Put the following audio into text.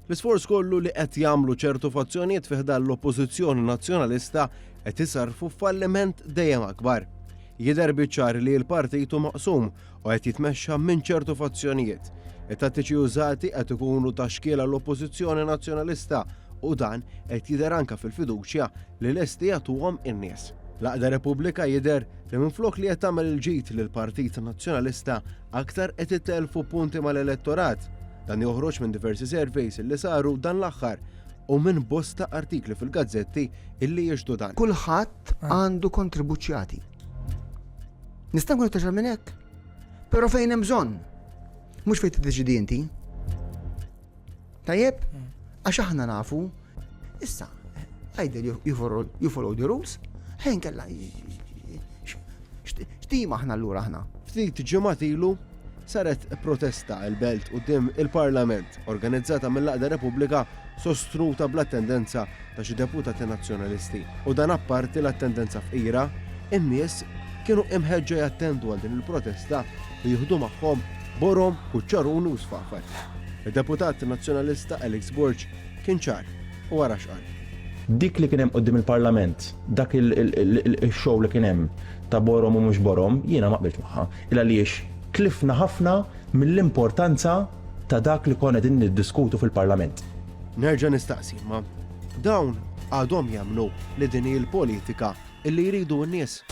L-isforz kollu li qed jagħmlu ċertu fazzjonijiet fih dan l-Oppożizzjoni Nazzjonalista qed isarfu f'falliment dejjem akbar. Jidher biċ-ċar li l-partitu maqsum u qed jitmexxa minn ċertu fazzjonijiet. It-tattiċi użati qed ikunu ta' xkiela l-Oppożizzjoni Nazzjonalista u dan qed jidher anke fil-fiduċja li lesti jagħtuhom in-nies. L-Aqda Repubblika jidher li minflok li qed tagħmel il-ġid lill-Partit Nazzjonalista aktar qed itelfu punti mal-elettorat. Dan joħroġ minn diversi surveys li saru dan l-aħħar u minn bosta artikli fil-gazzetti illi jiġdu dan. Kulħadd għandu kontribuzzjati. Nista' nkun taġar minn hekk. Però fejn hemm bżonn. Mhux fejn tiddeċidi inti. Tajjeb? Għax aħna nafu, issa, either you follow the rules, ħejn kella x'tima aħna allura aħna. Ftit ġimgħat ilu saret protesta l-belt quddiem il-Parlament organizzata mill-Aqda Repubblika sostruta bl-attendenza ta' xi deputati nazzjonalisti. U dan apparti l-attendenza f'qira, in-nies kienu imħeġġa jattendu għal din il-protesta li jieħdu magħhom borom, kuċċarun u sfafar. Il-deputat nazzjonalista Alex Borg kien ċar u wara x'qal. Dik li kien hemm quddiem il-Parlament, dak il-show li kien hemm ta' borom u mhux borom, jiena ma qbilx magħha. Il għaliex tlifna ħafna mill-importanza ta' dak li konna din niddiskutu fil-Parlament. Nerġa' nistaqsi, ma dawn għadhom jemmnu li din hi l-politika illi jridu n-nies.